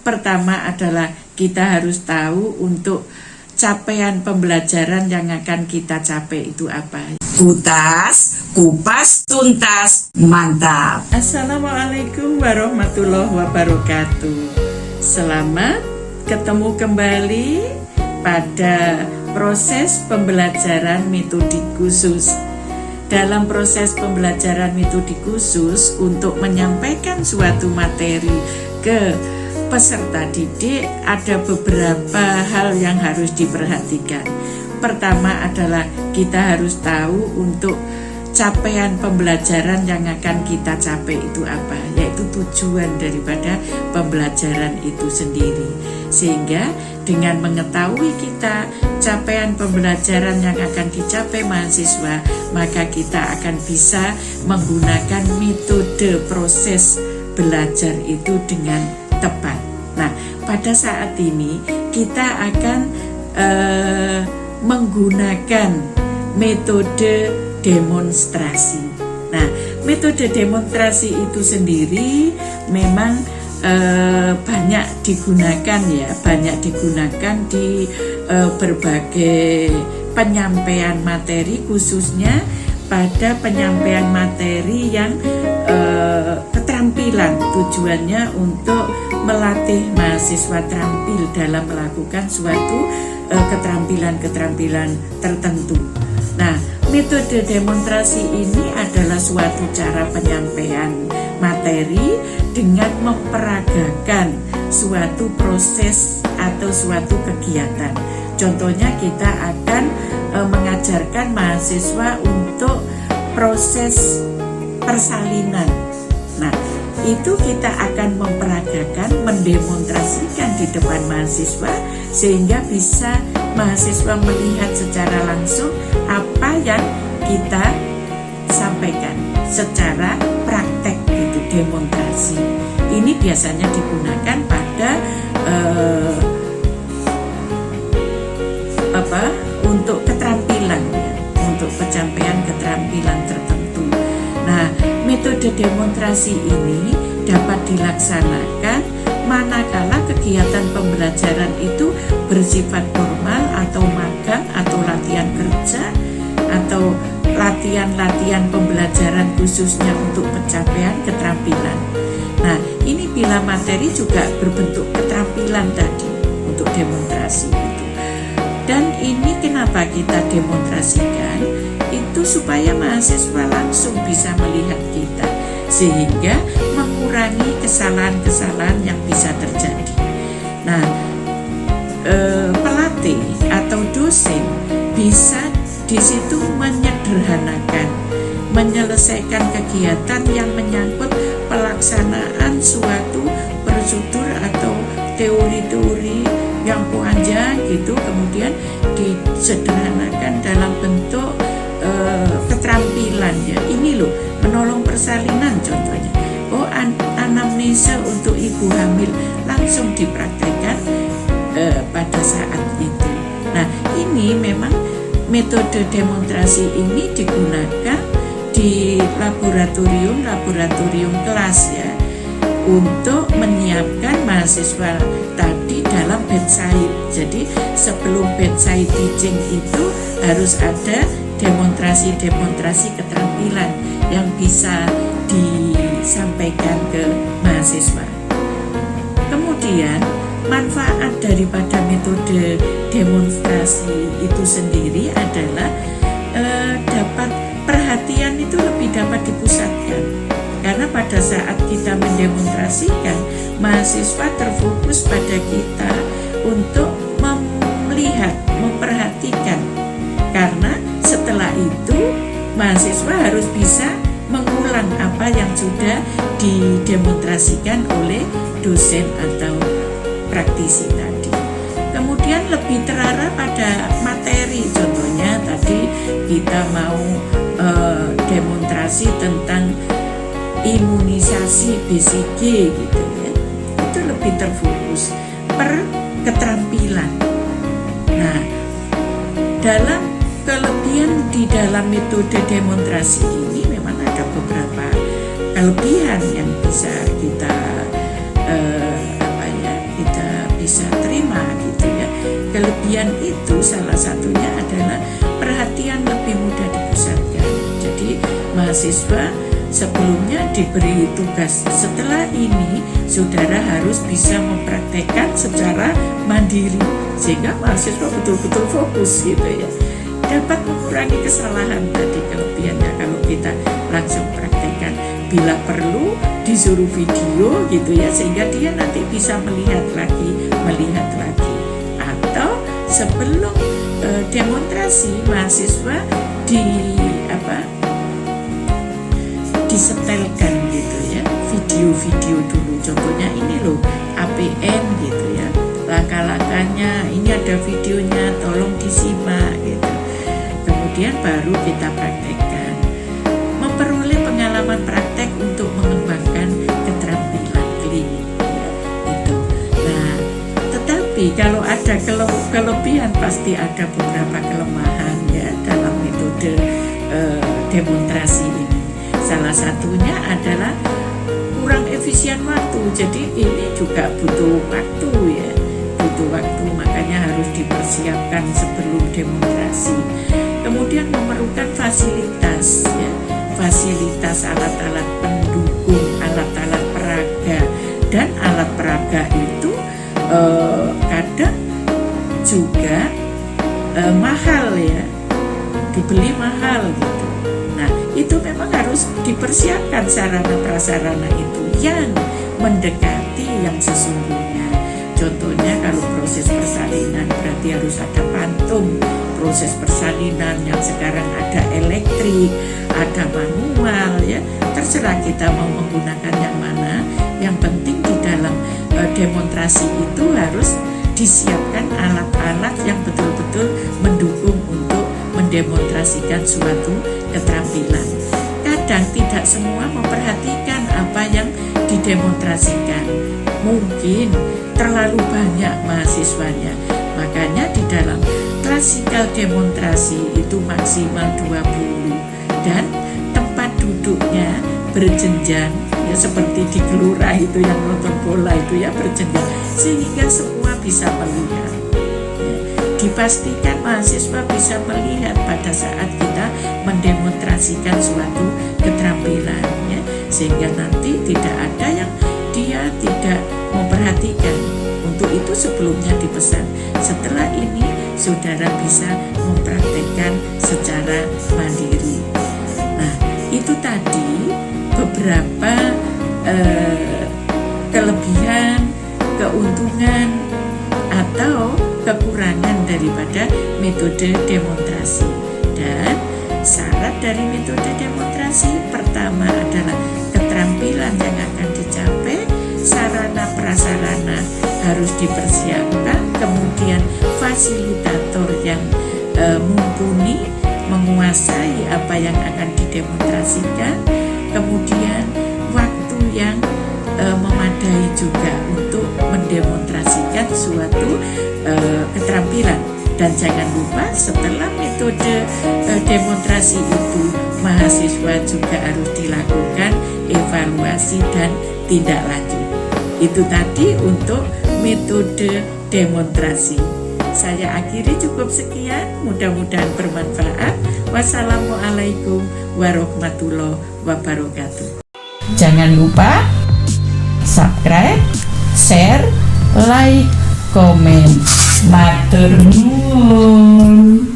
Pertama adalah kita harus tahu untuk capaian pembelajaran yang akan kita capai itu apa. Kutas, kupas, tuntas, mantap. Assalamualaikum warahmatullahi wabarakatuh. Selamat ketemu kembali pada proses pembelajaran metodik khusus. Dalam proses pembelajaran metodik khusus untuk menyampaikan suatu materi ke peserta didik, ada beberapa hal yang harus diperhatikan. Pertama adalah kita harus tahu untuk capaian pembelajaran yang akan kita capai itu apa, yaitu tujuan daripada pembelajaran itu sendiri. Sehingga dengan mengetahui kita capaian pembelajaran yang akan dicapai mahasiswa, maka kita akan bisa menggunakan metode proses belajar itu dengan tepat. Nah, pada saat ini kita akan menggunakan metode demonstrasi. Nah, metode demonstrasi itu sendiri memang banyak digunakan di berbagai penyampaian materi, khususnya pada penyampaian materi yang keterampilan. Tujuannya untuk melatih mahasiswa terampil dalam melakukan suatu keterampilan-keterampilan tertentu. Nah, metode demonstrasi ini adalah suatu cara penyampaian materi dengan memperagakan suatu proses atau suatu kegiatan. Contohnya kita akan mengajarkan mahasiswa untuk proses persalinan. Nah, itu kita akan memperagakan, mendemonstrasikan di depan mahasiswa sehingga bisa mahasiswa melihat secara langsung apa yang kita sampaikan secara praktek gitu, demonstrasi. Ini biasanya digunakan pada untuk keterampilan ya, untuk pencapaian keterampilan tertentu. Nah, metode demonstrasi ini dapat dilaksanakan manakala kegiatan pembelajaran itu bersifat formal atau magang atau latihan kerja atau latihan-latihan pembelajaran khususnya untuk pencapaian keterampilan. Nah, ini bila materi juga berbentuk keterampilan tadi untuk demonstrasi itu. Dan ini kenapa kita demonstrasikan? Itu supaya mahasiswa langsung bisa melihat kita, sehingga mengurangi kesalahan-kesalahan yang bisa terjadi. Nah, pelatih atau dosen bisa di situ menyederhanakan, menyelesaikan kegiatan yang menyangkut pelaksanaan suatu prosedur atau teori-teori yang panjang gitu, kemudian disederhanakan dalam bentuk keterampilan ya. Ini loh, menolong persalinan contohnya. Oh, anamnesa untuk ibu hamil langsung dipraktikkan pada saat itu. Nah, ini memang metode demonstrasi ini digunakan di laboratorium kelas ya, untuk menyiapkan mahasiswa tadi dalam bedside. Jadi sebelum bedside teaching itu harus ada demonstrasi keterampilan yang bisa disampaikan ke mahasiswa. Kemudian manfaat daripada metode demonstrasi itu sendiri adalah dapat perhatian itu lebih dapat dipusatkan. Karena pada saat kita mendemonstrasikan, mahasiswa terfokus pada kita untuk melihat, memperhatikan. Karena setelah itu mahasiswa harus bisa mengulang apa yang sudah didemonstrasikan oleh dosen atau praktisi tadi. Kemudian lebih terarah pada materi. Contohnya tadi kita mau demonstrasi tentang imunisasi BCG gitu ya, itu lebih terfokus per keterampilan. Nah, dalam kelebihan di dalam metode demonstrasi ini memang ada beberapa kelebihan yang bisa kita bisa terima gitu ya. Kelebihan itu salah satunya adalah perhatian lebih mudah dipusatkan. Jadi mahasiswa sebelumnya diberi tugas, setelah ini saudara harus bisa mempraktekkan secara mandiri, sehingga mahasiswa betul-betul fokus gitu ya. Dapat mengurangi kesalahan tadi kelebihannya kalau kita langsung praktekkan. Bila perlu disuruh video gitu ya, sehingga dia nanti bisa melihat lagi. Atau sebelum demonstrasi mahasiswa disetelkan gitu ya, video-video dulu. Contohnya ini loh APN gitu ya, langkah-langkahnya ini ada videonya, tolong disimak gitu. Kemudian baru kita praktekkan, memperoleh pengalaman praktek untuk mengembangkan keterampilan klinik ya, itu. Nah, tetapi kalau ada kelebihan pasti ada beberapa kelemahan ya dalam metode demonstrasi ini. Salah satunya adalah kurang efisien waktu. Jadi ini juga butuh waktu ya, makanya harus dipersiapkan sebelum demonstrasi. Kemudian memerlukan fasilitas ya, fasilitas alat-alat pendukung, alat-alat peraga, dan alat peraga itu kadang juga mahal ya, dibeli mahal gitu. Nah, itu memang harus dipersiapkan sarana prasarana itu yang mendekati yang sesungguhnya. Contohnya kalau proses persalinan berarti harus ada pantum. Proses persalinan yang sekarang ada elektrik, ada manual ya, terserah kita mau menggunakan yang mana. Yang penting di dalam demonstrasi itu harus disiapkan alat-alat yang betul-betul mendukung untuk mendemonstrasikan suatu keterampilan. Kadang tidak semua memperhatikan apa yang didemonstrasikan. Mungkin terlalu banyak mahasiswanya. Makanya di dalam klasikal demonstrasi itu maksimal 20 dan tempat duduknya berjenjang ya, seperti di gelora itu yang nonton bola itu ya, berjenjang sehingga semua bisa melihat ya. Dipastikan mahasiswa bisa melihat pada saat kita mendemonstrasikan suatu keterampilan ya, sehingga nanti tidak ada yang dia tidak memperhatikan. Untuk itu sebelumnya dipesan, setelah ini saudara bisa mempraktekkan secara mandiri. Nah, itu tadi beberapa kelebihan, keuntungan atau kekurangan daripada metode demonstrasi. Dan syarat dari metode demonstrasi pertama adalah keterampilan yang akan dicapai, sarana prasarana harus dipersiapkan, kemudian fasilitator yang mumpuni menguasai apa yang akan didemonstrasikan, kemudian waktu yang memadai juga untuk mendemonstrasikan suatu keterampilan. Dan jangan lupa setelah metode demonstrasi itu mahasiswa juga harus dilakukan evaluasi dan tindak lanjut. Itu tadi untuk metode demonstrasi. Saya akhiri cukup sekian, mudah-mudahan bermanfaat. Wassalamualaikum warahmatullahi wabarakatuh. Jangan lupa subscribe, share, like, komen. Matur nuwun.